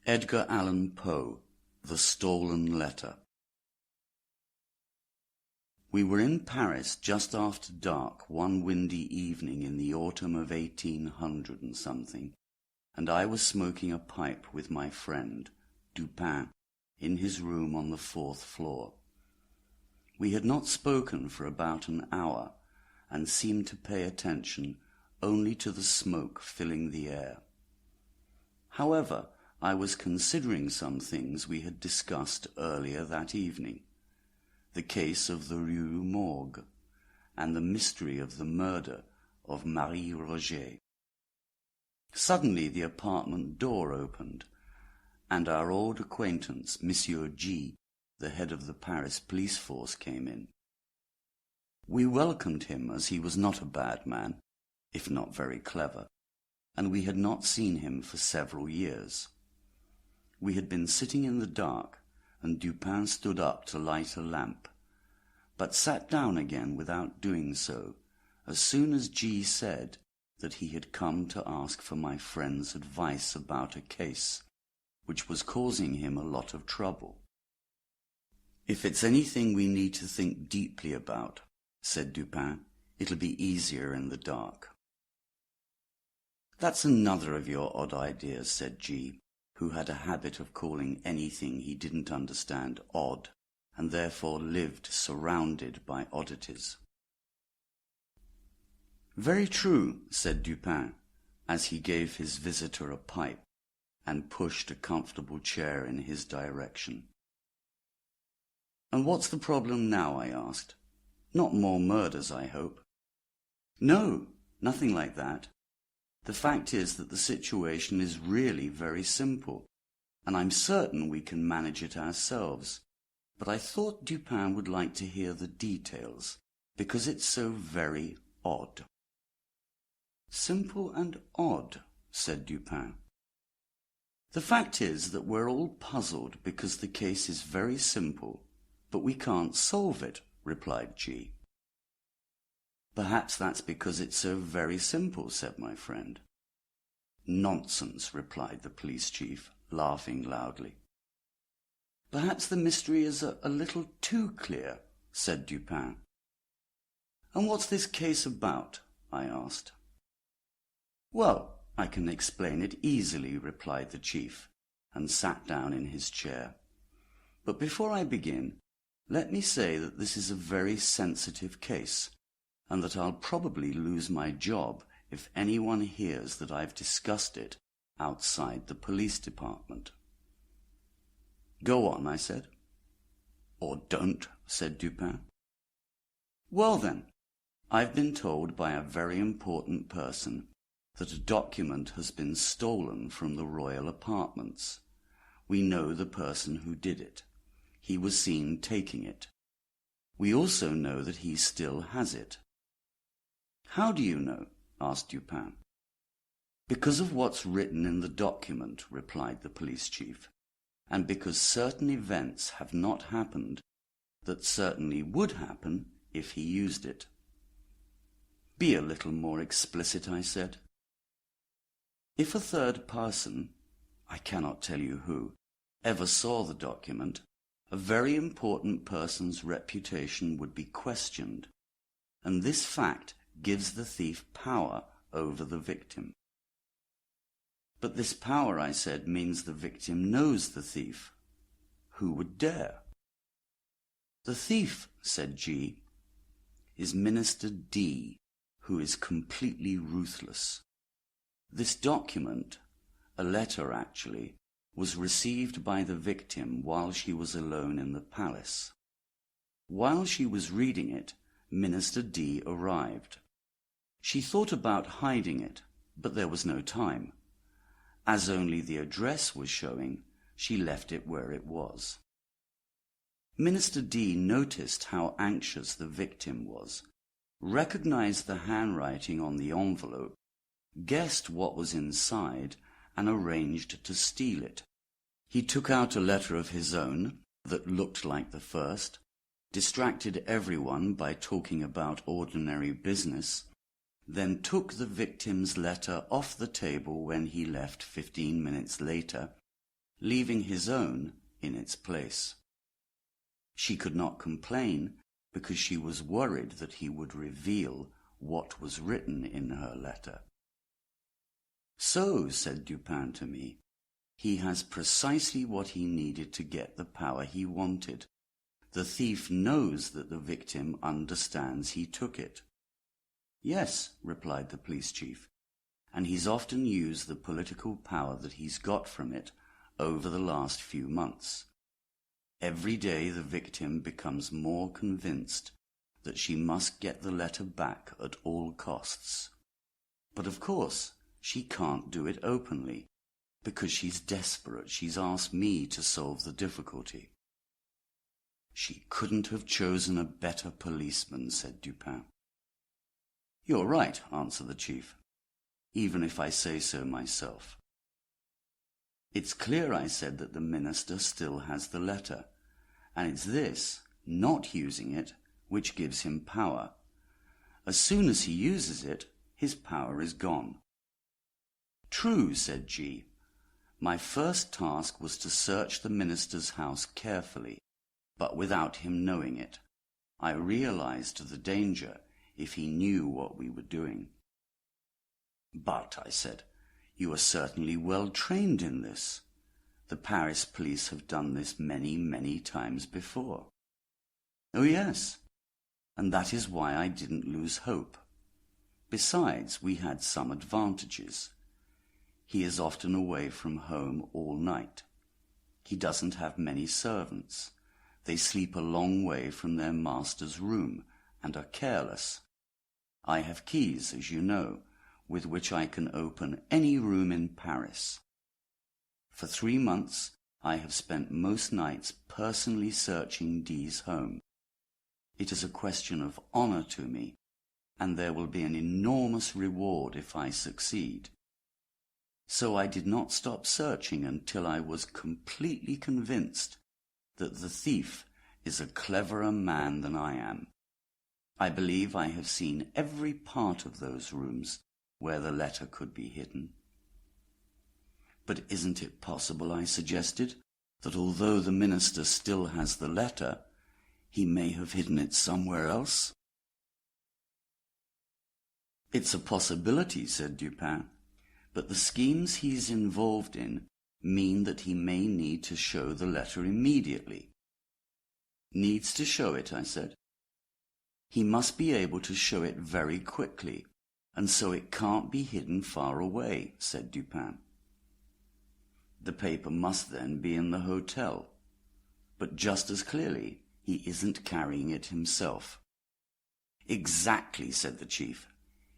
Edgar Allan Poe, The Stolen Letter. We were in Paris just after dark one windy evening in the autumn of 1800 and something, and I was smoking a pipe with my friend, Dupin, in his room on the 4th floor. We had not spoken for about an hour, and seemed to pay attention only to the smoke filling the air. However, I was considering some things we had discussed earlier that evening, the case of the Rue Morgue, and the mystery of the murder of Marie Roget. Suddenly the apartment door opened, and our old acquaintance, Monsieur G., the head of the Paris police force, came in. We welcomed him, as he was not a bad man, if not very clever, and we had not seen him for several years. We had been sitting in the dark, and Dupin stood up to light a lamp, but sat down again without doing so, as soon as G. said that he had come to ask for my friend's advice about a case which was causing him a lot of trouble. "If it's anything we need to think deeply about," said Dupin, "it'll be easier in the dark." "That's another of your odd ideas," said G., who had a habit of calling anything he didn't understand odd, and therefore lived surrounded by oddities. "Very true," said Dupin, as he gave his visitor a pipe and pushed a comfortable chair in his direction. "And what's the problem now?" I asked. "Not more murders, I hope." "No, nothing like that. The fact is that the situation is really very simple, and I'm certain we can manage it ourselves. But I thought Dupin would like to hear the details, because it's so very odd." "Simple and odd," said Dupin. "The fact is that we're all puzzled because the case is very simple, but we can't solve it," replied G. "Perhaps that's because it's so very simple," said my friend. "Nonsense," replied the police chief, laughing loudly. "Perhaps the mystery is a little too clear," said Dupin. "And what's this case about?" I asked. "Well, I can explain it easily," replied the chief, and sat down in his chair. "But before I begin, let me say that this is a very sensitive case, and that I'll probably lose my job if anyone hears that I've discussed it outside the police department." "Go on," I said. "Or don't," said Dupin. "Well then, I've been told by a very important person that a document has been stolen from the royal apartments. We know the person who did it. He was seen taking it. We also know that he still has it." "How do you know?" asked Dupin. "Because of what's written in the document," replied the police chief, "and because certain events have not happened that certainly would happen if he used it." "Be a little more explicit," I said. "If a third person, I cannot tell you who, ever saw the document, a very important person's reputation would be questioned, and this fact gives the thief power over the victim." "But this power," I said, "means the victim knows the thief. Who would dare?" "The thief," said G., "is Minister D., who is completely ruthless. This document, a letter actually, was received by the victim while she was alone in the palace. While she was reading it, Minister D. arrived. She thought about hiding it, but there was no time. As only the address was showing, she left it where it was. Minister D. noticed how anxious the victim was, recognized the handwriting on the envelope, guessed what was inside, and arranged to steal it. He took out a letter of his own that looked like the first, distracted everyone by talking about ordinary business, then took the victim's letter off the table when he left 15 minutes later, leaving his own in its place. She could not complain because she was worried that he would reveal what was written in her letter. "So," said Dupin to me, "he has precisely what he needed to get the power he wanted. The thief knows that the victim understands he took it." "Yes," replied the police chief, "and he's often used the political power that he's got from it over the last few months. Every day the victim becomes more convinced that she must get the letter back at all costs. But of course she can't do it openly, because she's desperate. She's asked me to solve the difficulty." "She couldn't have chosen a better policeman," said Dupin. "You're right," answered the chief, "even if I say so myself." "It's clear," I said, "that the minister still has the letter, and it's this, not using it, which gives him power. As soon as he uses it, his power is gone." "True," said G. "My first task was to search the minister's house carefully, but without him knowing it. I realized the danger if he knew what we were doing." "But," I said, "you are certainly well trained in this. The Paris police have done this many, many times before." "Oh, yes, and that is why I didn't lose hope. Besides, we had some advantages. He is often away from home all night. He doesn't have many servants. They sleep a long way from their master's room and are careless. I have keys, as you know, with which I can open any room in Paris. For 3 months I have spent most nights personally searching D's home. It is a question of honor to me, and there will be an enormous reward if I succeed. So I did not stop searching until I was completely convinced that the thief is a cleverer man than I am. I believe I have seen every part of those rooms where the letter could be hidden." "But isn't it possible," I suggested, "that although the minister still has the letter, he may have hidden it somewhere else?" "It's a possibility," said Dupin, "but the schemes he's involved in mean that he may need to show the letter immediately." "Needs to show it," I said. "He must be able to show it very quickly, and so it can't be hidden far away," said Dupin. "The paper must then be in the hotel, but just as clearly he isn't carrying it himself." "Exactly," said the chief.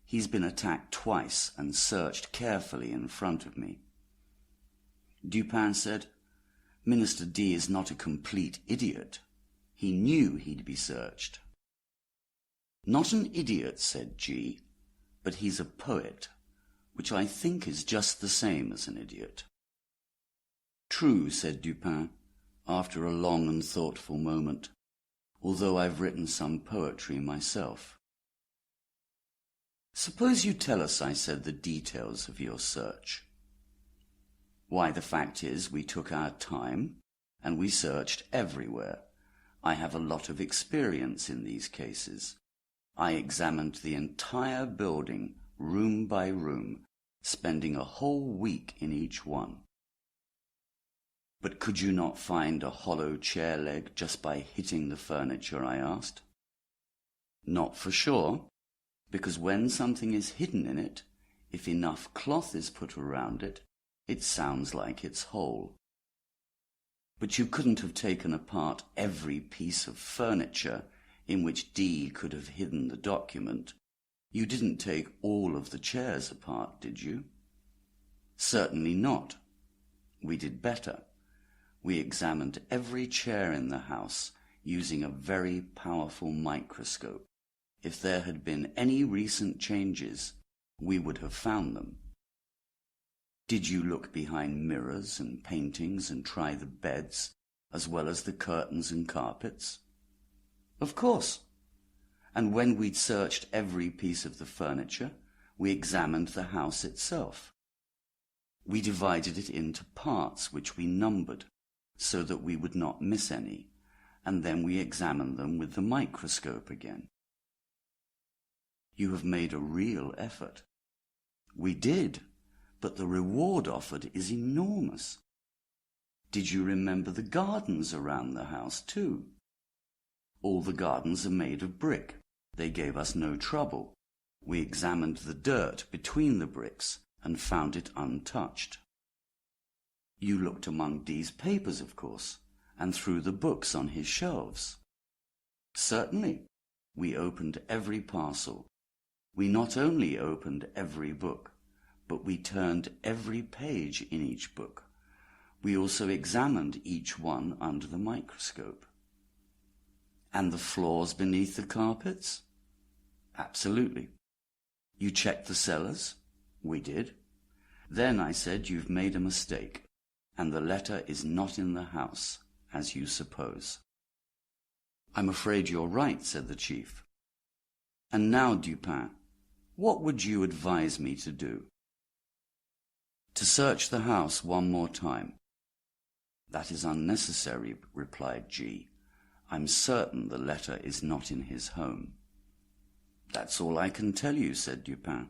"He's been attacked twice and searched carefully in front of me." Dupin said, "Minister D is not a complete idiot. He knew he'd be searched." "Not an idiot," said G, "but he's a poet, which I think is just the same as an idiot." "True," said Dupin, after a long and thoughtful moment, "although I've written some poetry myself." "Suppose you tell us," I said, "the details of your search." "Why, the fact is, we took our time, and we searched everywhere. I have a lot of experience in these cases. I examined the entire building, room by room, spending a whole week in each one." "But could you not find a hollow chair leg just by hitting the furniture?" I asked. "Not for sure, because when something is hidden in it, if enough cloth is put around it, it sounds like it's whole." "But you couldn't have taken apart every piece of furniture in which D could have hidden the document. You didn't take all of the chairs apart, did you?" "Certainly not. We did better. We examined every chair in the house using a very powerful microscope. If there had been any recent changes, we would have found them." "Did you look behind mirrors and paintings and try the beds, as well as the curtains and carpets?" "Of course. And when we'd searched every piece of the furniture, we examined the house itself." We divided it into parts which we numbered, so that we would not miss any, and then we examined them with the microscope again. You have made a real effort. We did, but the reward offered is enormous. Did you remember the gardens around the house too? All the gardens are made of brick. They gave us no trouble. We examined the dirt between the bricks and found it untouched. You looked among Dee's papers, of course, and through the books on his shelves. Certainly. We opened every parcel. We not only opened every book, but we turned every page in each book. We also examined each one under the microscope. And the floors beneath the carpets? Absolutely. You checked the cellars? We did. Then I said, you've made a mistake, and the letter is not in the house, as you suppose. I'm afraid you're right, said the chief. And now, Dupin, what would you advise me to do? To search the house one more time. That is unnecessary, replied G. I'm certain the letter is not in his home. That's all I can tell you, said Dupin.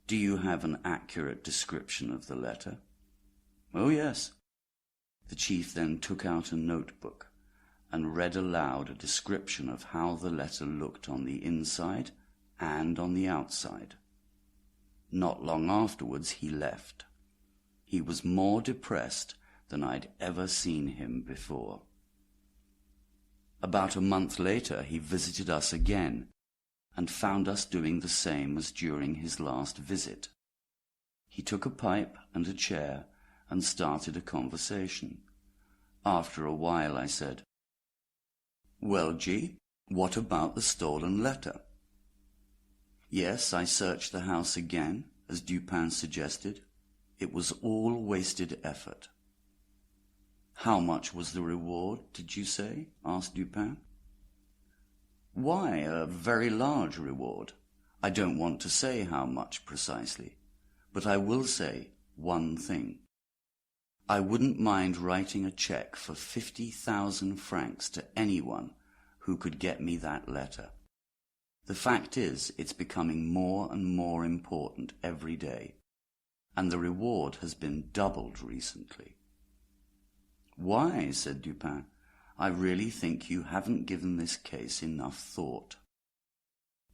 Do you have an accurate description of the letter? Oh, yes. The chief then took out a notebook and read aloud a description of how the letter looked on the inside and on the outside. Not long afterwards he left. He was more depressed than I'd ever seen him before. About a month later he visited us again and found us doing the same as during his last visit. He took a pipe and a chair and started a conversation. After a while I said, "Well, G, what about the stolen letter?" Yes, I searched the house again, as Dupin suggested. It was all wasted effort. How much was the reward, did you say? Asked Dupin. Why, a very large reward. I don't want to say how much precisely, but I will say one thing. I wouldn't mind writing a cheque for 50,000 francs to anyone who could get me that letter. The fact is, it's becoming more and more important every day, and the reward has been doubled recently. Why, said Dupin, I really think you haven't given this case enough thought.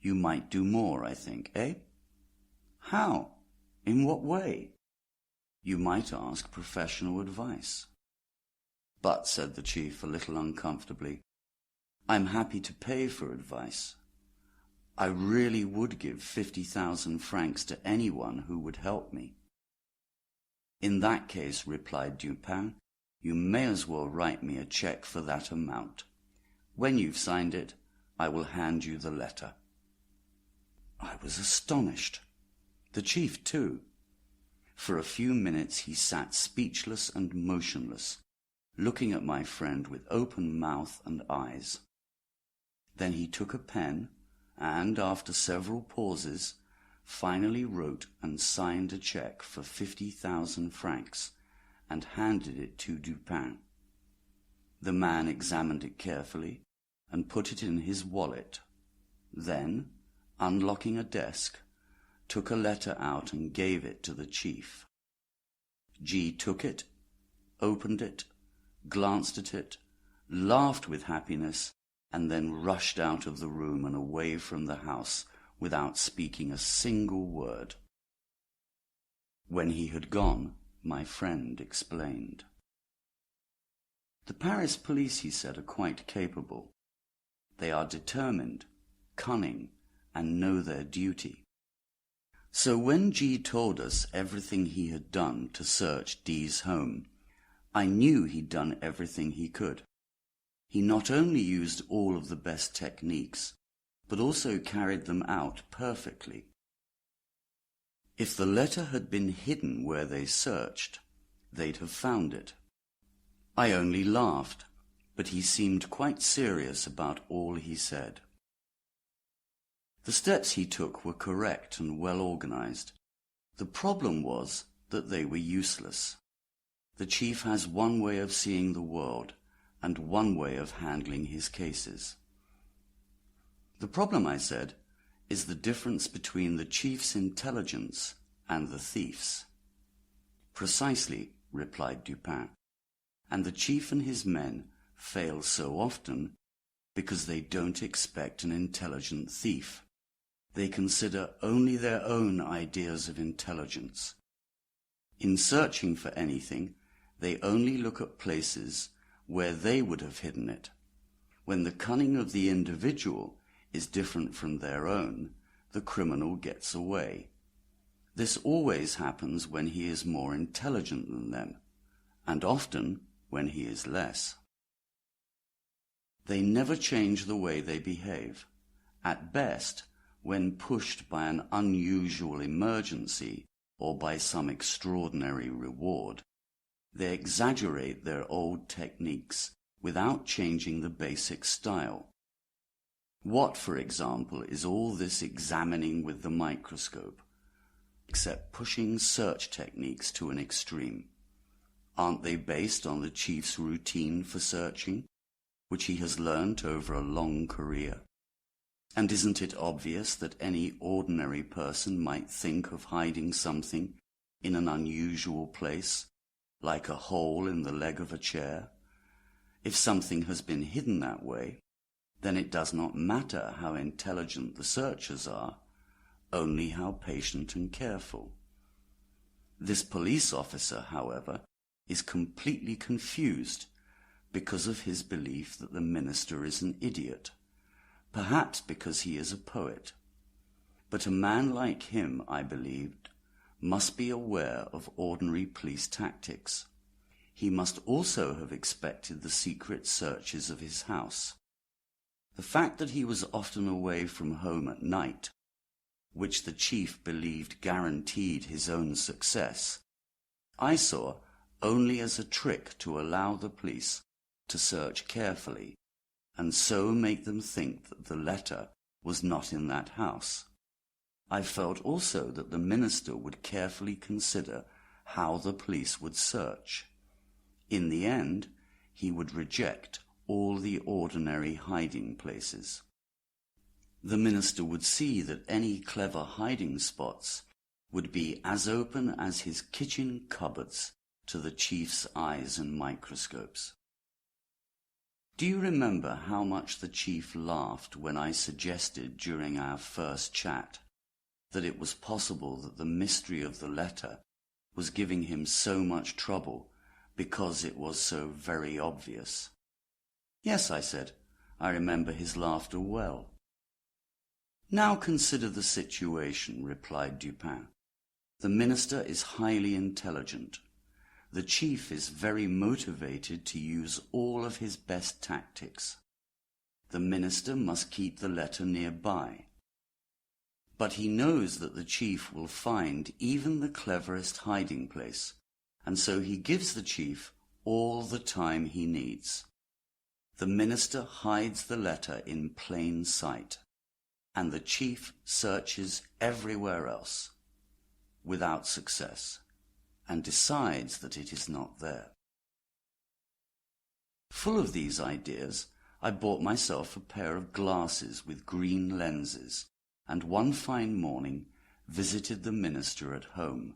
You might do more, I think, eh? How? In what way? You might ask professional advice. But, said the chief a little uncomfortably, I'm happy to pay for advice. I really would give 50,000 francs to anyone who would help me. In that case, replied Dupin, you may as well write me a cheque for that amount. When you've signed it, I will hand you the letter. I was astonished. The chief, too. For a few minutes he sat speechless and motionless, looking at my friend with open mouth and eyes. Then he took a pen and, after several pauses, finally wrote and signed a cheque for 50,000 francs and handed it to Dupin. The man examined it carefully and put it in his wallet. Then, unlocking a desk, took a letter out and gave it to the chief. G took it, opened it, glanced at it, laughed with happiness, and then rushed out of the room and away from the house without speaking a single word. When he had gone, my friend explained. The Paris police, he said, are quite capable. They are determined, cunning, and know their duty. So when G told us everything he had done to search D's home, I knew he'd done everything he could. He not only used all of the best techniques, but also carried them out perfectly. If the letter had been hidden where they searched, they'd have found it. I only laughed, but he seemed quite serious about all he said. The steps he took were correct and well organized. The problem was that they were useless. The chief has one way of seeing the world and one way of handling his cases. The problem, I said, is the difference between the chief's intelligence and the thief's. Precisely, replied Dupin, and the chief and his men fail so often because they don't expect an intelligent thief. They consider only their own ideas of intelligence. In searching for anything, they only look at places where they would have hidden it. When the cunning of the individual is different from their own, the criminal gets away. This always happens when he is more intelligent than them, and often when he is less. They never change the way they behave. At best, when pushed by an unusual emergency or by some extraordinary reward, they exaggerate their old techniques without changing the basic style. What, for example, is all this examining with the microscope, except pushing search techniques to an extreme? Aren't they based on the chief's routine for searching, which he has learnt over a long career? And isn't it obvious that any ordinary person might think of hiding something in an unusual place, like a hole in the leg of a chair? If something has been hidden that way, then it does not matter how intelligent the searchers are, only how patient and careful. This police officer, however, is completely confused because of his belief that the minister is an idiot, perhaps because he is a poet. But a man like him, I believed, must be aware of ordinary police tactics. He must also have expected the secret searches of his house. The fact that he was often away from home at night, which the chief believed guaranteed his own success, I saw only as a trick to allow the police to search carefully, and so make them think that the letter was not in that house. I felt also that the minister would carefully consider how the police would search. In the end, he would reject all the ordinary hiding places. The minister would see that any clever hiding spots would be as open as his kitchen cupboards to the chief's eyes and microscopes. Do you remember how much the chief laughed when I suggested during our first chat that it was possible that the mystery of the letter was giving him so much trouble because it was so very obvious? Yes, I said, I remember his laughter well. Now consider the situation, replied Dupin. The minister is highly intelligent. The chief is very motivated to use all of his best tactics. The minister must keep the letter nearby. But he knows that the chief will find even the cleverest hiding place, and so he gives the chief all the time he needs. The minister hides the letter in plain sight, and the chief searches everywhere else, without success, and decides that it is not there. Full of these ideas, I bought myself a pair of glasses with green lenses, and one fine morning visited the minister at home.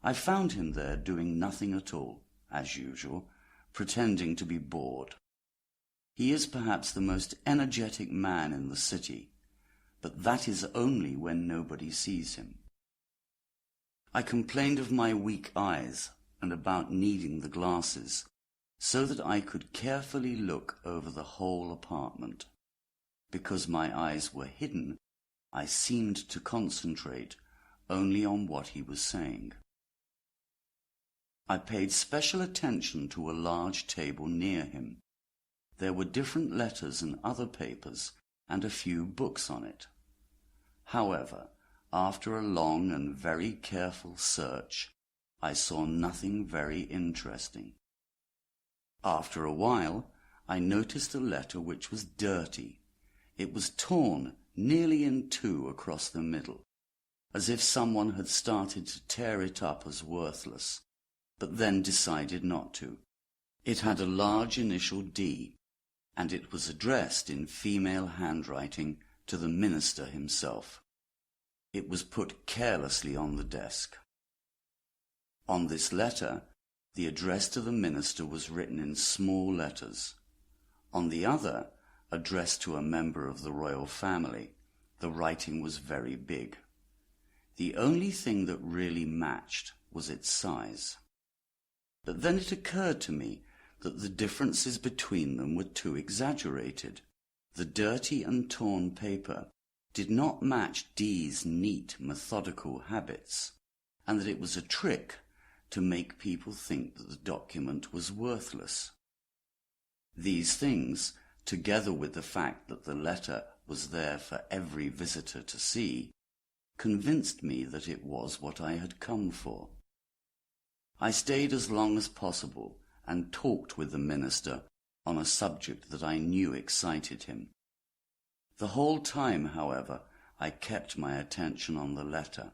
I found him there doing nothing at all, as usual, pretending to be bored. He is perhaps the most energetic man in the city, but that is only when nobody sees him. I complained of my weak eyes and about needing the glasses, so that I could carefully look over the whole apartment. Because my eyes were hidden, I seemed to concentrate only on what he was saying. I paid special attention to a large table near him. There were different letters and other papers, and a few books on it. However, after a long and very careful search, I saw nothing very interesting. After a while, I noticed a letter which was dirty. It was torn nearly in two across the middle, as if someone had started to tear it up as worthless, but then decided not to. It had a large initial D, and it was addressed in female handwriting to the minister himself. It was put carelessly on the desk. On this letter, the address to the minister was written in small letters. On the other, addressed to a member of the royal family, the writing was very big. The only thing that really matched was its size. But then it occurred to me that the differences between them were too exaggerated. The dirty and torn paper did not match D's neat, methodical habits, and that it was a trick to make people think that the document was worthless. These things, together with the fact that the letter was there for every visitor to see, convinced me that it was what I had come for. I stayed as long as possible and talked with the minister on a subject that I knew excited him. The whole time, however, I kept my attention on the letter.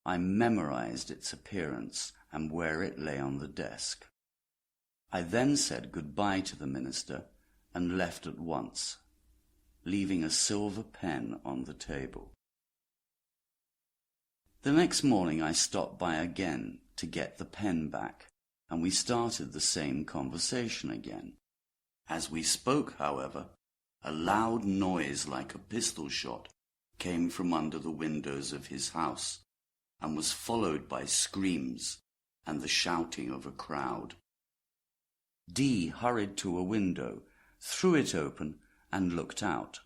I memorized its appearance and where it lay on the desk. I then said goodbye to the minister and left at once, leaving a silver pen on the table. The next morning I stopped by again to get the pen back, and we started the same conversation again. As we spoke, however, a loud noise like a pistol shot came from under the windows of his house, and was followed by screams and the shouting of a crowd. D hurried to a window, threw it open, and looked out.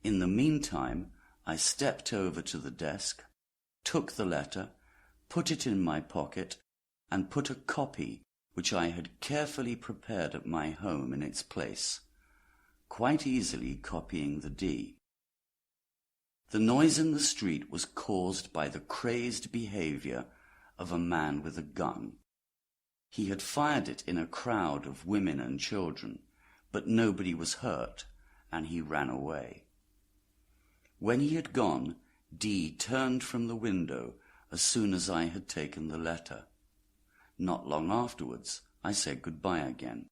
In the meantime, I stepped over to the desk, took the letter, put it in my pocket, and put a copy which I had carefully prepared at my home in its place, quite easily copying the D. The noise in the street was caused by the crazed behavior of a man with a gun. He had fired it in a crowd of women and children, but nobody was hurt, and he ran away. When he had gone, D turned from the window as soon as I had taken the letter. Not long afterwards, I said goodbye again.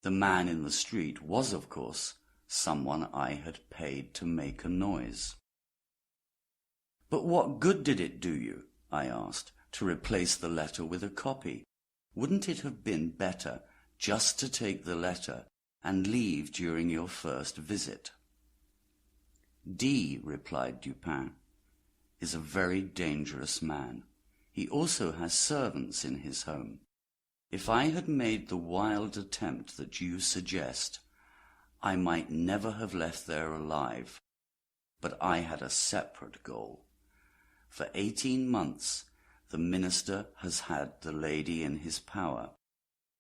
The man in the street was, of course, someone I had paid to make a noise. "But what good did it do you," I asked, "to replace the letter with a copy? Wouldn't it have been better just to take the letter and leave during your first visit?" "D," replied Dupin, "is a very dangerous man. He also has servants in his home. If I had made the wild attempt that you suggest, I might never have left there alive. But I had a separate goal. For 18 months the minister has had the lady in his power.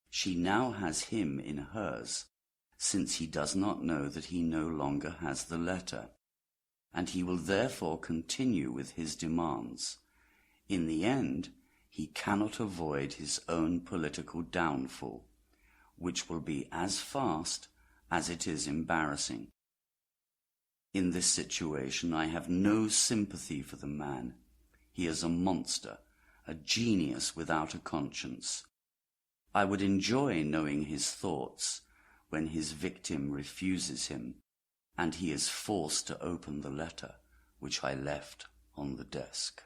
She now has him in hers, since he does not know that he no longer has the letter, and he will therefore continue with his demands. In the end, he cannot avoid his own political downfall, which will be as fast as it is embarrassing. In this situation I have no sympathy for the man. He is a monster, a genius without a conscience. I would enjoy knowing his thoughts when his victim refuses him, and he is forced to open the letter which I left on the desk.